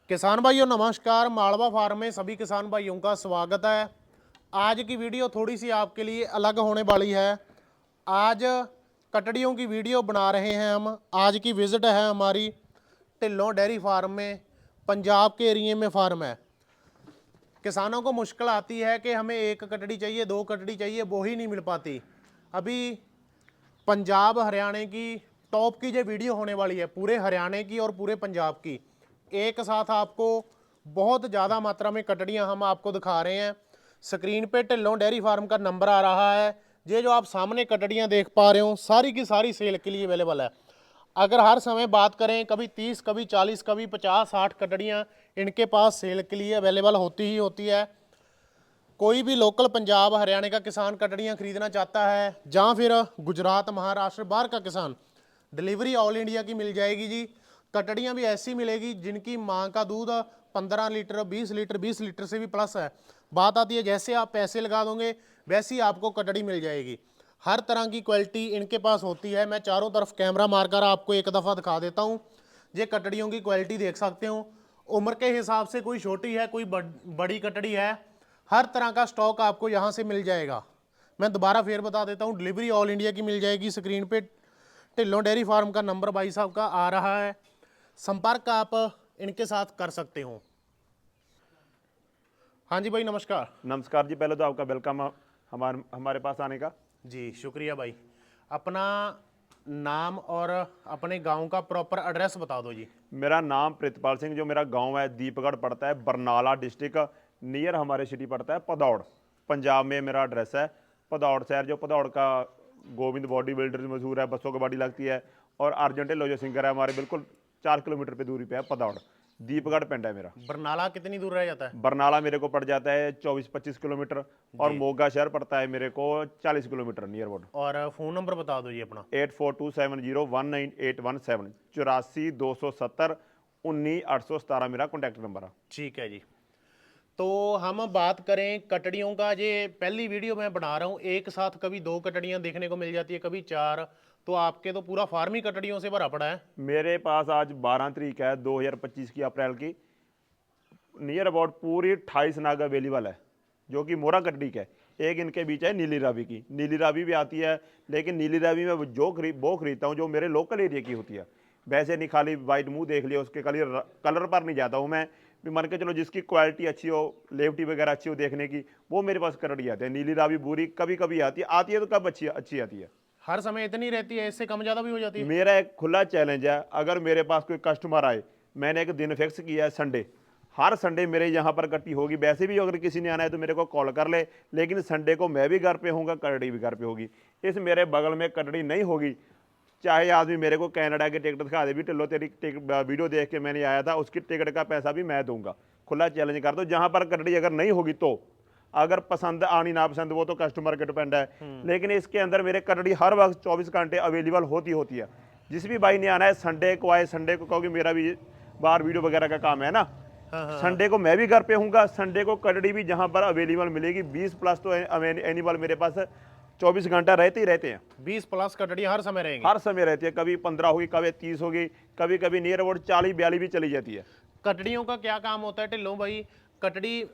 किसान भाइयों नमस्कार। मालवा फार्म में सभी किसान भाइयों का स्वागत है। आज की वीडियो थोड़ी सी आपके लिए अलग होने वाली है। आज कटड़ियों की वीडियो बना रहे हैं हम। आज की विजिट है हमारी ढिल्लों डेयरी फार्म में, पंजाब के एरिए में फार्म है। किसानों को मुश्किल आती है कि हमें एक कटड़ी चाहिए, दो कटड़ी चाहिए, वो ही नहीं मिल पाती। अभी पंजाब हरियाणा की टॉप की जो वीडियो होने वाली है, पूरे हरियाणा की और पूरे पंजाब की, एक साथ आपको बहुत ज़्यादा मात्रा में कटड़ियाँ हम आपको दिखा रहे हैं। स्क्रीन पे ढिल्लों डेयरी फार्म का नंबर आ रहा है। ये जो आप सामने कटड़ियाँ देख पा रहे हो, सारी की सारी सेल के लिए अवेलेबल है। अगर हर समय बात करें, कभी 30, कभी 40, कभी 50, 60 कटड़ियाँ इनके पास सेल के लिए अवेलेबल होती ही होती है। कोई भी लोकल पंजाब हरियाणा का किसान कटड़ियाँ खरीदना चाहता है, जहाँ फिर गुजरात, महाराष्ट्र, बाहर का किसान, डिलीवरी ऑल इंडिया की मिल जाएगी जी। कटड़ियाँ भी ऐसी मिलेगी जिनकी माँ का दूध 15 लीटर, 20 लीटर, 20 लीटर से भी प्लस है। बात आती है जैसे आप पैसे लगा दोगे वैसी आपको कटड़ी मिल जाएगी। हर तरह की क्वालिटी इनके पास होती है। मैं चारों तरफ कैमरा मारकर आपको एक दफ़ा दिखा देता हूँ। ये कटड़ियों की क्वालिटी देख सकते हो। उम्र के हिसाब से कोई छोटी है, कोई बड़ी कटड़ी है। हर तरह का स्टॉक आपको यहाँ से मिल जाएगा। मैं दोबारा फिर बता देता हूँ, डिलीवरी ऑल इंडिया की मिल जाएगी। स्क्रीन पे ढिल्लों डेयरी फार्म का नंबर भाई साहब का आ रहा है, संपर्क आप इनके साथ कर सकते हो। हाँ जी भाई, नमस्कार। नमस्कार जी। पहले तो आपका वेलकम हमारे पास आने का। जी शुक्रिया भाई। अपना नाम और अपने गांव का प्रॉपर एड्रेस बता दो जी। मेरा नाम प्रितपाल सिंह, जो मेरा गांव है दीपगढ़ पड़ता है, बरनाला डिस्ट्रिक्ट नियर हमारे सिटी पड़ता है पदौड़, पंजाब में मेरा एड्रेस है। पदौड़ शहर, जो पदौड़ का गोविंद बॉडी बिल्डर मशहूर है, बसों की बॉडी लगती है। और अर्जेंट लोजो सिंगर है हमारे, बिल्कुल 4 किलोमीटर पे दूरी पे है पदौड़। दीपगढ़ पिंड है मेरा। बरनाला कितनी दूर रह जाता है? बरनाला मेरे को पड़ जाता है 24-25 किलोमीटर। और जी। मोगा शहर पड़ता है मेरे को 40 किलोमीटर नियर अबाउट। और फ़ोन नंबर बता दो जी अपना। 8427019817, 84-270-19-817 मेरा कॉन्टैक्ट नंबर है। ठीक है जी। तो हम बात करें कटड़ियों का, ये पहली वीडियो मैं बना रहा हूँ। एक साथ कभी दो कटड़ियाँ देखने को मिल जाती है, कभी चार। तो आपके तो पूरा फार्म ही कटड़ियों से भरा पड़ा है। मेरे पास आज 12 तारीख है 2025 की अप्रैल की। नियर अबाउट पूरी 28 नाग अवेलेबल है, जो कि मोरा कटड़ी के। एक इनके बीच है नीली रावी की। नीली रावी भी आती है, लेकिन नीली रावी में वो खरीदता हूँ जो मेरे लोकल एरिया की होती है। वैसे नहीं खाली वाइट मुंह देख लिया उसके, खाली कलर पर नहीं जाता हूँ मैं भी। मान के चलो जिसकी क्वालिटी अच्छी हो, लेवटी वगैरह अच्छी हो देखने की, वो मेरे पास कटड़ी आते हैं। नीली रावी बुरी कभी कभी आती है तो कब अच्छी अच्छी आती है। हर समय इतनी रहती है? इससे कम ज़्यादा भी हो जाती है? मेरा एक खुला चैलेंज है, अगर मेरे पास कोई कस्टमर आए, मैंने एक दिन फिक्स किया है संडे। हर संडे मेरे यहाँ पर कट्टी होगी। वैसे भी अगर किसी ने आना है तो मेरे को कॉल कर ले, लेकिन संडे को मैं भी घर पे होऊंगा, कटड़ी भी घर पे होगी। इस मेरे बगल में कटड़ी नहीं होगी, चाहे आदमी मेरे को कनाडा की टिकट दिखा दे भी, टिल्लो तेरी वीडियो देख के मैंने आया था, उसकी टिकट का पैसा भी मैं दूंगा। खुला चैलेंज कर दो। जहाँ पर कटड़ी अगर नहीं होगी तो, अगर पसंद आनी ना पसंद वो तो कस्टमर के डिपेंड है, लेकिन इसके अंदर मेरे कटड़ी हर वक्त 24 घंटे अवेलेबल होती है। जिस भी भाई ने आना है संडे को आए। संडे को, क्योंकि मेरा भी बाहर वीडियो वगैरह का काम है ना, हाँ हाँ। संडे को मैं भी घर पे हूँगा। संडे को कटड़ी भी जहाँ पर अवेलेबल मिलेगी। 20 प्लस तो एनिमल मेरे पास 24 घंटा रहते ही रहते हैं। 20 प्लस कटड़ियाँ हर समय रहेंगी? हर समय रहती है। कभी 15 होगी, कभी 30 होगी, कभी कभी नियर अबाउट 40-42 भी चली जाती है। कटड़ियों का क्या काम होता है ढिल्लों भाई? कटड़ी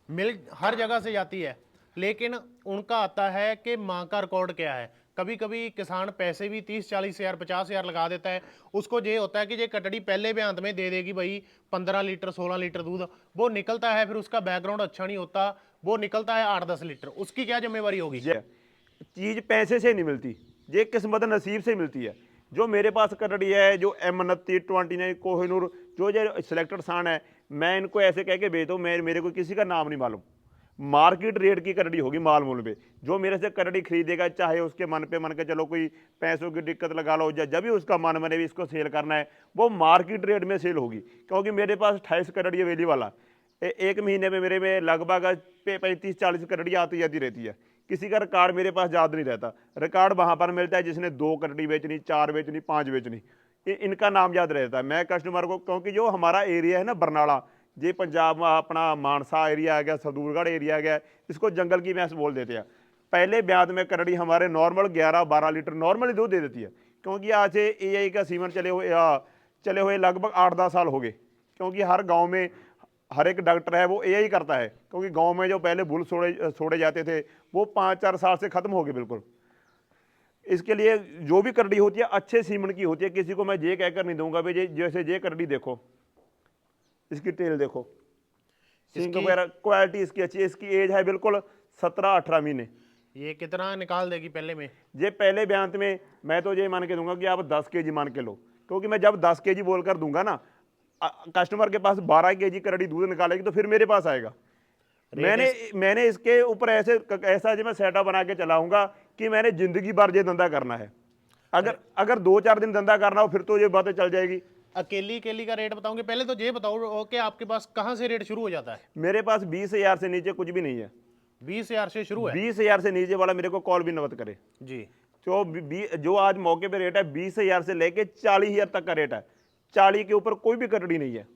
मिल हर जगह से जाती है, लेकिन उनका आता है कि माँ का रिकॉर्ड क्या है। कभी कभी किसान पैसे भी 30-40 हज़ार, 50 हज़ार लगा देता है। उसको ये होता है कि ये कटड़ी पहले बयान में दे देगी भाई 15 लीटर 16 लीटर दूध। वो निकलता है, फिर उसका बैकग्राउंड अच्छा नहीं होता, वो निकलता है 8-10 लीटर। उसकी क्या जिम्मेवारी होगी? ये चीज़ पैसे से नहीं मिलती, ये किस्मत नसीब से मिलती है। जो मेरे पास कटड़ी है, जो M29, 29 कोहिनूर, जो जो सिलेक्टेड सान है, मैं इनको ऐसे कह के बेचता हूँ। मेरे को किसी का नाम नहीं मालूम। मार्केट रेट की कटड़ी होगी, माल मूल पे। जो मेरे से कटड़ी खरीदेगा, चाहे उसके मन पे मन के चलो कोई पैसों की दिक्कत लगा लो, जब भी उसका मन बने भी इसको सेल करना है, वो मार्केट रेट में सेल होगी। क्योंकि मेरे पास 28 कटड़ी अवेलेबल है। एक महीने में मेरे में लगभग 35-40 कटड़ियाँ आती जाती रहती है। किसी का रिकॉर्ड मेरे पास याद नहीं रहता। रिकॉर्ड वहाँ पर मिलता है जिसने 2 कटड़ी बेचनी, 4 बेचनी, 5 बेचनी, इनका नाम याद रहता है। मैं कस्टमर को, क्योंकि जो हमारा एरिया है ना बरनाला, ये पंजाब में अपना मानसा एरिया आ गया, सदूरगढ़ एरिया आ गया, इसको जंगल की भैंस बोल देते हैं। पहले ब्याज में कटड़ी हमारे नॉर्मल 11-12 लीटर नॉर्मली दूध दे देती है। क्योंकि आज AI का सीमन चले हुए लगभग 8-10 साल हो गए। क्योंकि हर गांव में हर एक डॉक्टर है वो यही करता है, क्योंकि गांव में जो पहले बुल छोड़े जाते थे वो 5-4 साल से खत्म हो गए बिल्कुल। इसके लिए जो भी करड़ी होती है अच्छे सीमन की होती है, किसी को मैं ये कहकर नहीं दूंगा भाई जैसे ये करड़ी देखो, इसकी टेल देखो, सिंग वगैरह क्वालिटी इसकी अच्छी है। इसकी एज है बिल्कुल 17-18 महीने। ये कितना निकाल देगी पहले में? ये पहले ब्यांत में मैं तो ये मान के दूंगा कि आप 10 केजी मान के लो, क्योंकि मैं जब 10 केजी बोलकर दूंगा ना, कस्टमर के पास 12 केजी करड़ी दूध निकालेगी तो फिर मेरे पास आएगा। मैंने इसके ऊपर ऐसा जो मैं सेटअप बना के चलाऊंगा कि मैंने जिंदगी भर ये धंधा करना है। अगर 2-4 दिन धंधा करना हो फिर तो ये बातें चल जाएगी। अकेली का रेट बताऊंगे, पहले तो ये बताओ कि आपके पास कहाँ से रेट शुरू हो जाता है? मेरे पास 20,000 से नीचे कुछ भी नहीं है। 20,000 से शुरू है? 20,000 से नीचे वाला मेरे को कॉल भी न करे जी। तो जो आज मौके पे रेट है 20,000 से लेके 40,000 तक का रेट है। 40 के ऊपर कोई भी करड़ी नहीं है।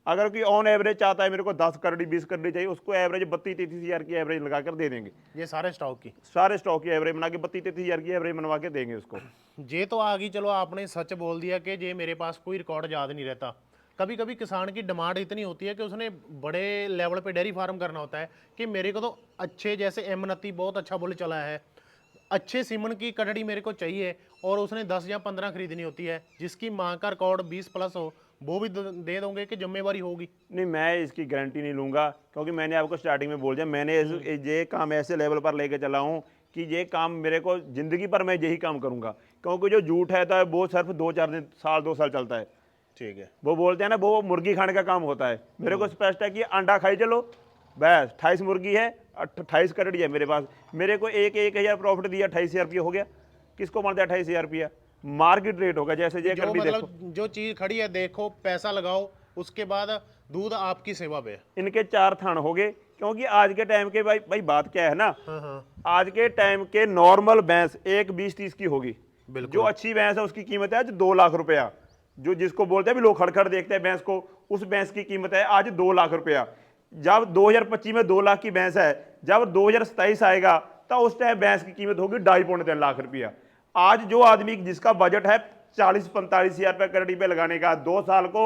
अगर कोई ऑन एवरेज चाहता है मेरे को 10 करड़ी 20 करड़ी चाहिए, उसको एवरेज 32-33,000 की एवरेज लगाकर दे देंगे। ये सारे स्टॉक की एवरेज बना के 32-33,000 की एवरेज बनवा के देंगे उसको। ये तो आ गई, चलो आपने सच बोल दिया कि ये मेरे पास कोई रिकॉर्ड याद नहीं रहता। कभी कभी किसान की डिमांड इतनी होती है कि उसने बड़े लेवल पे डेयरी फार्म करना होता है कि मेरे को तो अच्छे, जैसे एम29 बहुत अच्छा बुल चला है, अच्छे सीमन की कटड़ी मेरे को चाहिए, और उसने 10 या 15 खरीदनी होती है जिसकी माँ का रिकॉर्ड 20 प्लस हो, वो भी दे दोगे कि जिम्मेवारी होगी? नहीं, मैं इसकी गारंटी नहीं लूंगा, क्योंकि मैंने आपको स्टार्टिंग में बोल दिया, मैंने ये काम ऐसे लेवल पर लेके चला हूँ कि ये काम मेरे को जिंदगी पर मैं यही काम करूंगा। क्योंकि जो झूठ है तो वो सिर्फ 2-4 दिन 2 साल चलता है। ठीक है। वो बोलते हैं ना वो मुर्गी खाने का काम होता है। मेरे को स्पष्ट है कि अंडा खाई चलो, बस 28 मुर्गी है, 28 करड़ी है मेरे पास। मेरे को 1,000 प्रॉफिट दिया, 28,000 रुपया हो गया। किसको मानता है 28,000 रुपया? मार्केट रेट होगा जैसे ये करड़ी देखो। मतलब जो चीज खड़ी है देखो, पैसा लगाओ, उसके बाद दूध आपकी सेवा पे। इनके 4 थान हो गए, क्योंकि आज के टाइम के भाई बात क्या है ना, आज के टाइम के नॉर्मल भैंस एक 20-30 की होगी। जो अच्छी भैंस है उसकी कीमत है आज 2 लाख रुपया। जो जिसको बोलते हैं भी लोग खड़खड़ देखते हैं भैंस को, उस भैंस की कीमत है आज 2 लाख रुपया। जब 2025 में 2 लाख की भैंस है, जब 2027 आएगा तो उस टाइम भैंस की कीमत होगी 2.5-3 लाख रुपया। आज जो आदमी जिसका बजट है 40-45,000 रुपये करड़ी पे लगाने का, 2 साल को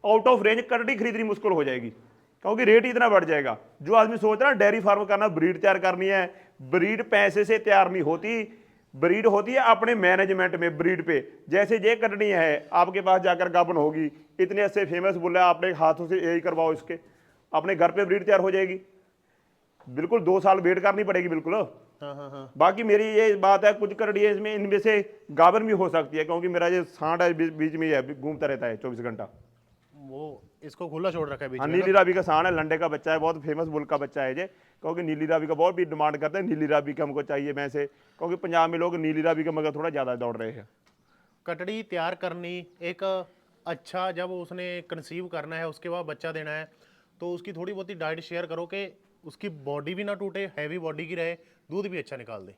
आउट ऑफ रेंज करड़ी खरीदनी मुश्किल हो जाएगी, क्योंकि रेट इतना बढ़ जाएगा। जो आदमी सोच रहा है डेयरी फार्म करना, ब्रीड तैयार करनी है, ब्रीड पैसे से तैयार नहीं होती, ब्रीड होती है अपने मैनेजमेंट में, ब्रीड पे। जैसे ये करनी है, आपके पास जाकर गाभन होगी, इतने ऐसे फेमस बोले आपने हाथों से यही करवाओ, इसके अपने घर पे ब्रीड तैयार हो जाएगी। बिल्कुल 2 साल वेट करनी पड़ेगी बिल्कुल। बाकी मेरी ये बात है, कुछ करड़ी है इसमें, इनमें से गाभन भी हो सकती है, क्योंकि मेरा ये सांड है बीच में है, घूमता रहता है 24 घंटा। वो इसको खुला छोड़ रखा है बीच में। नीली रावी का सांड है, लंडे का बच्चा है, बहुत फेमस बुल का बच्चा है ये। क्योंकि नीली रावी का बहुत भी डिमांड करते हैं, नीली रावी का हमको चाहिए वैसे, क्योंकि पंजाब में लोग नीली रावी का मगर थोड़ा ज्यादा दौड़ रहे हैं। कटड़ी तैयार करनी एक अच्छा, जब उसने कंसीव करना है उसके बाद बच्चा देना है, तो उसकी थोड़ी बहुत डाइट शेयर करो कि उसकी बॉडी भी ना टूटे, हैवी बॉडी की रहे, दूध भी अच्छा निकाल दे।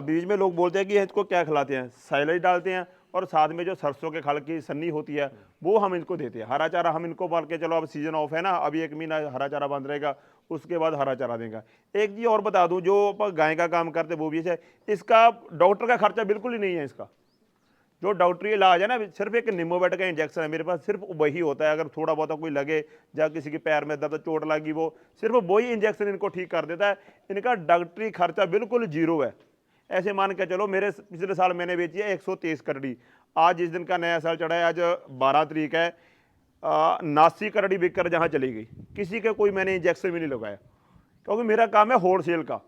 बीच में लोग बोलते हैं कि इसको क्या खिलाते हैं, साइलेज डालते हैं, और साथ में जो सरसों के खल की सन्नी होती है वो हम इनको देते हैं। हरा चारा हम इनको मान के चलो, अब सीजन ऑफ है ना, अभी 1 महीना हरा चारा बंद रहेगा, उसके बाद हरा चारा देगा। एक चीज़ और बता दूं, जो गाय का काम करते वो भी है, इसका डॉक्टर का खर्चा बिल्कुल ही नहीं है। इसका जो डॉक्टरी इलाज है ना, सिर्फ एक निमोवेट का इंजेक्शन है मेरे पास, सिर्फ वही होता है। अगर थोड़ा बहुत कोई लगे या किसी के पैर में दर्द चोट लगी, वो सिर्फ वही इंजेक्शन इनको ठीक कर देता है। इनका डॉक्टरी खर्चा बिल्कुल 0 है। ऐसे मान के चलो, मेरे पिछले साल मैंने बेची है 123 करड़ी। आज जिस दिन का नया साल चढ़ा है, आज 12 तारीख है, 89 करड़ी बिककर जहाँ चली गई, किसी के कोई मैंने इंजेक्शन भी नहीं लगाया, क्योंकि मेरा काम है होलसेल का।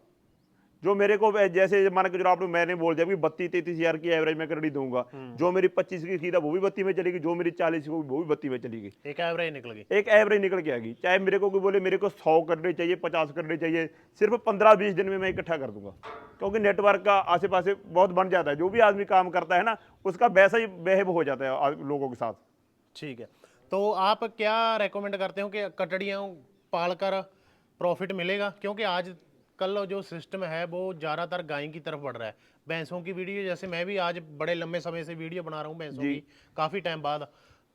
जो मेरे को जैसे मान के जो आपने मैंने बोल दिया कि 32-33,000 की एवरेज में करड़ी दूंगा, जो मेरी 25 की खरीदा वो भी 32 में चलेगी, जो मेरी 40 की वो भी 32 में चली गई। एक एवरेज निकल गई, एक एवरेज निकल के आएगी। चाहे मेरे को कोई बोले मेरे को 100 करने चाहिए, 50 करने चाहिए, सिर्फ 15-20 दिन में मैं इकट्ठा कर दूंगा, क्योंकि नेटवर्क का आसे पासे बहुत बन जाता है। जो भी आदमी काम करता है ना, उसका वैसा ही बिहेव हो जाता है लोगों के साथ। ठीक है, तो आप क्या रेकमेंड करते हो कि कटड़ियाँ पालकर प्रॉफिट मिलेगा? क्योंकि आज कल जो सिस्टम है वो ज़्यादातर गाय की तरफ बढ़ रहा है। भैंसों की वीडियो, जैसे मैं भी आज बड़े लंबे समय से वीडियो बना रहा हूँ भैंसों की, काफ़ी टाइम बाद,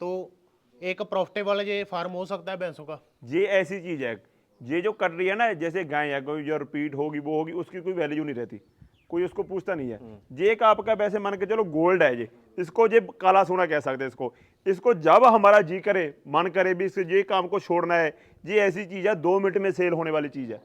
तो एक प्रॉफिटेबल ये फार्म हो सकता है भैंसों का। ये ऐसी चीज़ है, ये जो कट रही है ना, जैसे गाय है, कोई जो रिपीट होगी वो होगी, उसकी कोई वैल्यू नहीं रहती। कोई उसको पूछता नहीं है। जे एक आपका वैसे मान के चलो गोल्ड है, जे इसको जे काला सोना कह सकते हैं इसको जब हमारा जी करे मन करे भी इस ये काम को छोड़ना है, ये ऐसी चीज़ है 2 मिनट में सेल होने वाली चीज़ है।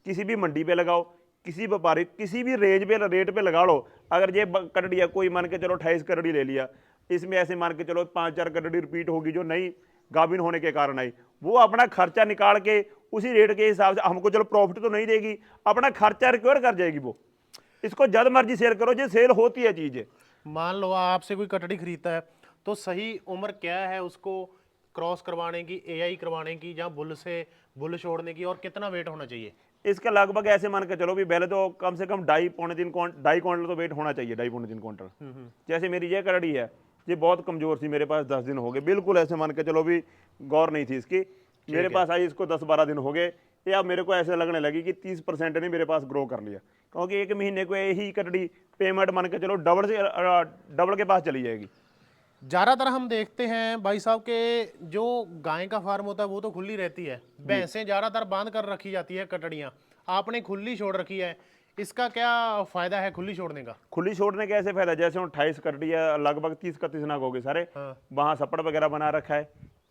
किसी भी मंडी पे लगाओ, किसी व्यापारी किसी भी रेंज पे रेट पे लगा लो। अगर ये कटड़िया कोई मान के चलो 28 कटड़ी ले लिया, इसमें ऐसे मान के चलो 5-4 कटड़ी रिपीट होगी जो नई गाभिन होने के कारण आई, वो अपना खर्चा निकाल के उसी रेट के हिसाब से हमको चलो प्रॉफिट तो नहीं देगी, अपना खर्चा रिकवर कर जाएगी वो। इसको जब मर्जी सेल करो, जो सेल होती है चीज़। मान लो आपसे कोई कटड़ी खरीदता है तो सही उम्र क्या है उसको क्रॉस करवाने की, एआई करवाने की, या बुल से बुल छोड़ने की, और कितना वेट होना चाहिए? इसका लगभग ऐसे मान के चलो भी पहले तो कम से कम 2.5 क्विंटल तो वेट होना चाहिए, 2.5 क्विंटल। जैसे मेरी ये कटड़ी है, ये बहुत कमजोर थी, मेरे पास 10 दिन हो गए, बिल्कुल ऐसे मान के चलो भी गौर नहीं थी इसकी, मेरे पास आई इसको 10-12 दिन हो गए। ये अब मेरे को ऐसे लगने लगी कि 30% ने मेरे पास ग्रो कर लिया, क्योंकि 1 महीने को यही कटड़ी पेमेंट मान के चलो डबल के पास चली जाएगी। ज़्यादातर हम देखते हैं भाई साहब के जो गाय का फार्म होता है वो तो खुली रहती है, भैंसें ज़्यादातर बांध कर रखी जाती है, कटड़ियाँ आपने खुली छोड़ रखी है, इसका क्या फायदा है खुली छोड़ने का? खुली छोड़ने का ऐसे फायदा, जैसे 28 कटड़ी है, लगभग 30-31 नाग हो गए सारे। हाँ। वहां सपड़ वगैरह बना रखा है,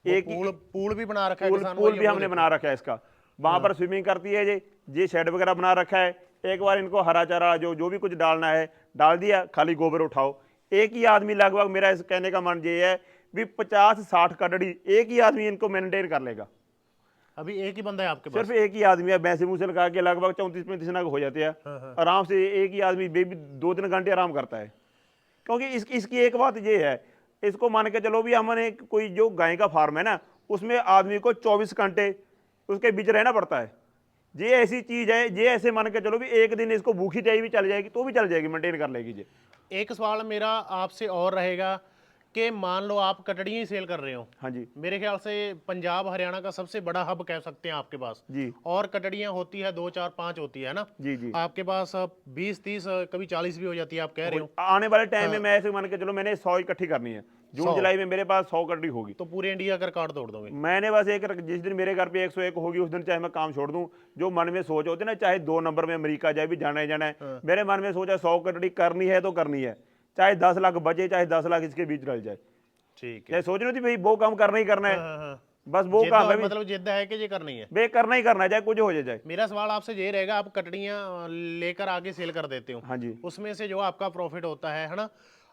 एक पूल भी बना रखा है, पूल भी हमने बना रखा है इसका, वहां पर स्विमिंग करती है ये शेड वगैरह बना रखा है। एक बार इनको हरा चारा जो भी कुछ डालना है डाल दिया, खाली गोबर उठाओ। एक ही आदमी लगभग, मेरा इस कहने का मन ये है भी 50-60 कटड़ी एक ही आदमी इनको मेंटेन कर लेगा। अभी एक ही बंदा है आपके पास? सिर्फ एक ही आदमी है, भैंसे भूसे लगा के लगभग 34-35 नाग हो जाते हैं आराम से। एक ही आदमी 2-3 घंटे आराम करता है, क्योंकि इसकी एक बात ये है, इसको मान के चलो भी हमने कोई जो गाय का फार्म है ना, उसमें आदमी को 24 घंटे उसके बीच रहना पड़ता है। ये ऐसी चीज है, ये ऐसे मान के चलो भी एक दिन इसको भूखी चाहिए भी चल जाएगी तो भी चल जाएगी, मेंटेन कर लेगी जी। एक सवाल मेरा आपसे और रहेगा कि मान लो आप कटड़ियाँ ही सेल कर रहे हो, हाँ जी मेरे ख्याल से पंजाब हरियाणा का सबसे बड़ा हब कह सकते हैं आपके पास जी, और कटड़ियाँ होती है 2, 4, 5 होती है ना जी जी। आपके पास? 20-30 कभी 40 भी हो जाती है आप कह रहे हो। आने वाले टाइम में मैं ऐसे मान के चलो मैंने 100 इकट्ठी करनी है, जून जुलाई में मेरे पास 100 कटड़ी होगी। तो पूरे इंडिया का रिकॉर्ड तोड़ दोगे? मैंने बस जिस दिन मेरे घर पे 101 होगी उस दिन चाहे मैं काम छोड़ दूं। जो मन में सोच होती है ना, चाहे 2 नंबर में अमेरिका जाए भी जाना है, मेरे मन में सोचा 100 कटड़ी करनी है तो करनी है, चाहे 10 लाख बचे चाहे 10 लाख इसके बीच रह जाए। ठीक है, चाहे सोच रही थी भाई वो काम करना ही करना है, बस वो जिद काम है, मतलब जिद है कि ये करनी है, बे करना ही करना है, चाहे कुछ हो जाए। मेरा सवाल आपसे ये रहेगा, आप कटड़ियाँ लेकर आगे सेल कर देते हो, हाँ जी, उसमें से जो आपका प्रॉफिट होता है ना,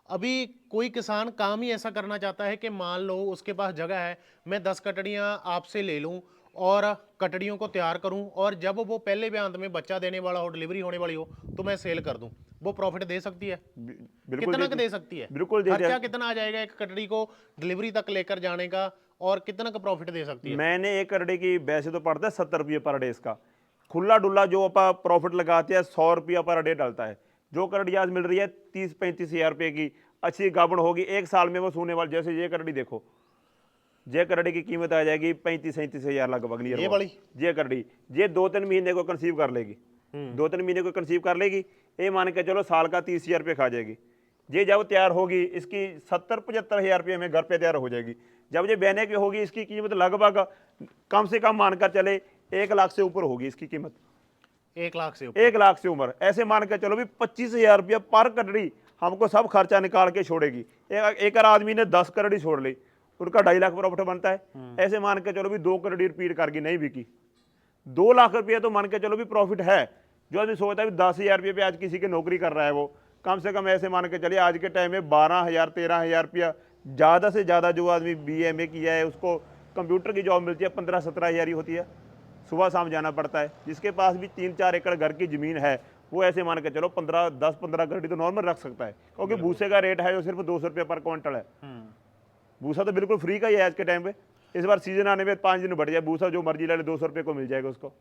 अभी कोई किसान काम ही ऐसा करना चाहता है कि मान लो उसके पास जगह है, मैं 10 कटड़ियाँ आपसे ले लूँ और कटड़ियों को तैयार करूं, और जब वो पहले ब्यांत में बच्चा देने वाला हो, डिलीवरी होने वाली हो, तो मैं सेल कर दूं, वो प्रॉफिट दे सकती है? बिल्कुल कितना का दे सकती है? बिल्कुल खर्चा कितना आ जाएगा एक कटड़ी को डिलीवरी तक लेकर जाने का, और कितना का प्रॉफिट दे सकती है? मैंने एक कटड़ी की वैसे तो पड़ता है 70 रुपये पर डे, इसका खुला डुल्ला जो आप प्रॉफिट लगाते हैं 100 रुपया पर डे डलता है। जो कटड़ी आज मिल रही है 30-35 हज़ार रुपये की, अच्छी गाबड़ होगी, एक साल में वो सोने वाली। जैसे ये कटड़ी देखो, ये कटड़ी की कीमत आ जाएगी 35-37 हज़ार लगभग। ये बड़ी ये कटड़ी ये 2-3 महीने को कंसीव कर लेगी, 2-3 महीने को कंसीव कर लेगी, ये मान के चलो साल का 30 हज़ार रुपये खा जाएगी। ये जब तैयार होगी इसकी 70-75 हज़ार रुपये में घर पे तैयार हो जाएगी। जब ये बहने की होगी इसकी कीमत लगभग कम से कम मानकर चले 1 लाख से ऊपर होगी इसकी कीमत। 1 लाख से ऊपर? 1 लाख से ऊपर ऐसे मान के चलो भी 25 हज़ार रुपया पर कटड़ी हमको सब खर्चा निकाल के छोड़ेगी। एक आदमी ने 10 कटड़ी छोड़ ली, उनका 2.5 लाख प्रॉफिट बनता है। ऐसे मान के चलो भी 2 कटड़ी रिपीट करके नहीं बिकी, 2 लाख रुपया तो मान के चलो भी प्रॉफिट है। जो आदमी सोचता है 10 हज़ार रुपये पे आज किसी की नौकरी कर रहा है, वो कम से कम ऐसे मान के चलिए आज के टाइम में 12,000-13 हज़ार रुपया, ज़्यादा से ज़्यादा जो आदमी BA किया है उसको कंप्यूटर की जॉब मिलती है 15-17 हज़ार ही होती है, सुबह शाम जाना पड़ता है। जिसके पास भी 3-4 एकड़ घर की ज़मीन है वो ऐसे मान के चलो 10-15 कटड़ी तो नॉर्मल रख सकता है, क्योंकि भूसे का रेट है जो सिर्फ 200 रुपये पर क्विंटल है। भूसा तो बिल्कुल फ्री का ही है आज के टाइम पे। इस बार सीजन आने में 5 दिन बढ़ जाए, भूसा जो मर्जी ले ले 200 रुपये को मिल जाएगा उसको।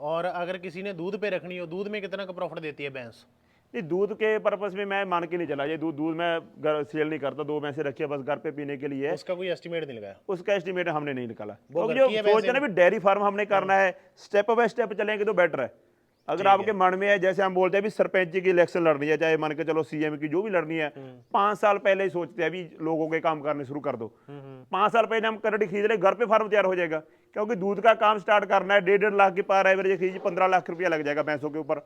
और अगर किसी ने दूध पे रखनी हो, दूध में कितना का प्रॉफिट देती है भैंस? नहीं, दूध के पर्पस में मैं मान के नहीं चला, ये दूध मैं सेल नहीं करता, 2 भैंसे रखी है बस घर पे पीने के लिए। उसका कोई एस्टिमेट नहीं लगाया? उसका एस्टिमेट हमने नहीं निकाला, वो क्योंकि घर जो की है सोचते हैं ना भी डेयरी फार्म हमने करना है, स्टेप बाय स्टेप चलेंगे तो बेटर है। अगर आपके मन में है, जैसे हम बोलते हैं भी सरपंच की इलेक्शन लड़नी है, चाहे मान के चलो CM की जो भी लड़नी है, 5 साल पहले ही सोचते हैं अभी लोगों के काम करने शुरू कर दो। 5 साल पहले हम कटड़ी खरीद ले, घर पे फार्म तैयार हो जाएगा, क्योंकि दूध का काम स्टार्ट करना है 1.5 लाख की पार एवरेज खरीद 15 लाख रुपया लग जाएगा भैंसों के ऊपर।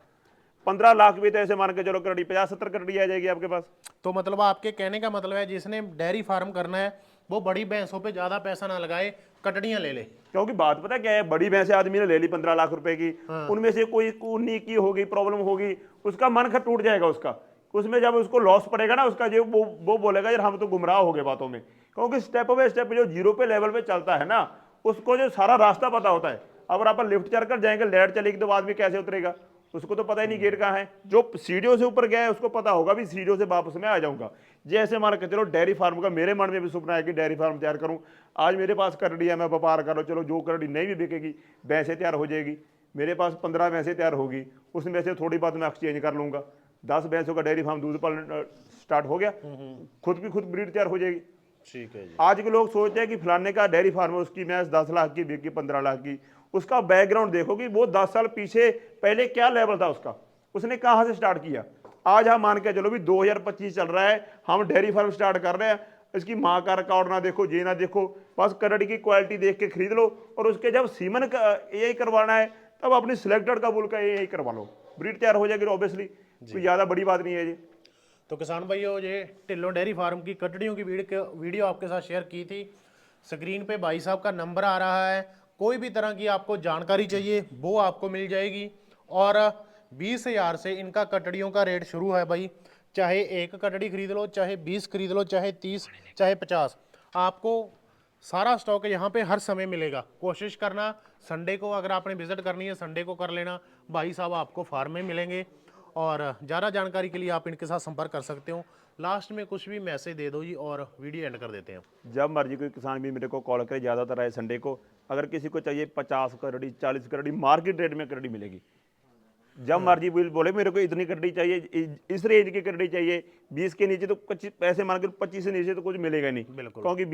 15 लाख भी तो ऐसे मान के चलो करड़ी 50-70 करड़ी आ जाएगी आपके पास। तो मतलब आपके कहने का मतलब है जिसने डेयरी फार्म करना है वो बड़ी भैंसों पे ज्यादा पैसा ना लगाए, कटड़ियां ले ले। क्योंकि बात पता क्या है, बड़ी भैंसे आदमी ने ले ली 15 लाख रुपए की, उनमें से कोई उन्हीं की होगी प्रॉब्लम होगी, उसका मन खत टूट जाएगा उसका। उसमें जब उसको लॉस पड़ेगा ना उसका, जो वो बोलेगा यार हम तो गुमराह हो गए बातों में। क्योंकि स्टेप बाय स्टेप जो जीरो पे लेवल पे चलता है ना, उसको जो सारा रास्ता पता होता है। अगर आप लिफ्ट चढ़ कर जाएंगे, लाइट चलेगी तो आदमी कैसे उतरेगा, उसको तो पता ही नहीं गेट कहाँ है। जो सीढ़ियों से ऊपर गया है उसको पता होगा भी सीढ़ियों से वापस में आ जाऊंगा। जैसे मान के चलो डेयरी फार्म का मेरे मन में भी सपना है कि डेयरी फार्म तैयार करूं। आज मेरे पास करड़ी है, मैं व्यापार करो, चलो जो करड़ी नहीं भी बिकेगी भैंसे तैयार हो जाएगी। मेरे पास 15 भैंसे तैयार होगी, उसमें से थोड़ी बात मैं एक्सचेंज कर लूंगा। 10 भैंसों का डेयरी फार्म दूध पालन स्टार्ट हो गया, खुद की खुद ब्रीड तैयार हो जाएगी। ठीक है जी। आज के लोग सोचते हैं कि फलाने का डेयरी फार्म है, उसकी भैंस 10 लाख की बिकी 15 लाख की। उसका बैकग्राउंड देखो कि वो 10 साल पीछे पहले क्या लेवल था उसका, उसने कहां से स्टार्ट किया। आज हम मान के चलो भी 2025 चल रहा है, हम डेयरी फार्म स्टार्ट कर रहे हैं, इसकी माँ का रिकॉर्ड ना देखो, ये ना देखो, बस करड़ी की क्वालिटी देख के खरीद लो। और उसके जब सीमन का यही करवाना है तब अपनी सिलेक्टेड का बुल का यही करवा लो, ब्रीड तैयार हो जाएगी ऑब्वियसली, कोई ज़्यादा बड़ी बात नहीं है जी। तो किसान भाइयों, ये टिल्लो डेयरी फार्म की कटड़ियों की वीडियो आपके साथ शेयर की थी। स्क्रीन पे भाई साहब का नंबर आ रहा है, कोई भी तरह की आपको जानकारी चाहिए वो आपको मिल जाएगी। और 20,000 से इनका कटड़ियों का रेट शुरू है भाई। चाहे एक कटड़ी खरीद लो, चाहे 20 खरीद लो, चाहे 30, चाहे 50, आपको सारा स्टॉक यहाँ पे हर समय मिलेगा। कोशिश करना संडे को, अगर आपने विजिट करनी है संडे को कर लेना, भाई साहब आपको फार्म में मिलेंगे। और ज़्यादा जानकारी के लिए आप इनके साथ संपर्क कर सकते हो। लास्ट में कुछ भी मैसेज दे दो जी और वीडियो एंड कर देते हैं। जब मर्जी कोई किसान भी मेरे को कॉल करे, ज़्यादातर है संडे को। अगर किसी को चाहिए 50 करड़ी 40 करड़ी मार्केट रेट में करड़ी मिलेगी। जब मर्जी बोले मेरे को इतनी करड़ी चाहिए, इस रेंज की करड़ी चाहिए, 20 के नीचे तो 25 पैसे मान के 25 से नीचे तो कुछ मिलेगा नहीं। बिल्कुल। क्योंकि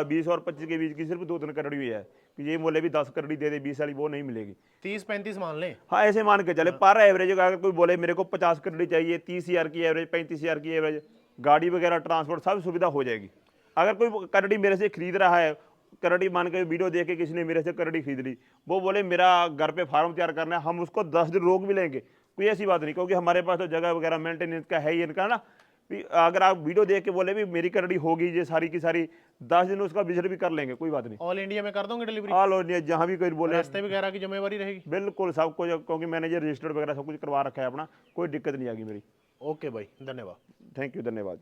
20 और 25 के बीच की सिर्फ 2-3 करड़ी हुई है। ये बोले भी 10 करड़ी दे दे 20 वाली, वो नहीं मिलेगी। 30-35 मान लें। हाँ ऐसे मान के चले पर एवरेज। अगर कोई बोले मेरे को 50 करड़ी चाहिए, 30,000 की एवरेज, 35,000 की एवरेज, गाड़ी वगैरह ट्रांसपोर्ट सब सुविधा हो जाएगी। अगर कोई करड़ी मेरे से खरीद रहा है, करड़ी मान के वीडियो देख के किसी ने मेरे से करड़ी खरीद ली, वो बोले मेरा घर पे फार्म तैयार करना है, हम उसको 10 दिन रोक भी लेंगे, कोई ऐसी बात नहीं। क्योंकि हमारे पास तो जगह वगैरह मेंटेनेंस का है ही इनका ना। अगर आप वीडियो देख के बोले भी मेरी करड़ी होगी ये सारी की सारी, 10 दिन उसका विजिट भी कर लेंगे, कोई बात नहीं। ऑल इंडिया में कर दोगे डिलीवरी? ऑल इंडिया जहाँ भी कोई बोले, रास्ते वगैरह की जिम्मेवारी रहेगी? बिल्कुल सब कुछ, क्योंकि मैंने ये रजिस्टर्ड वगैरह सब कुछ करवा रखा है अपना, कोई दिक्कत नहीं आएगी मेरी। ओके भाई, धन्यवाद। थैंक यू, धन्यवाद।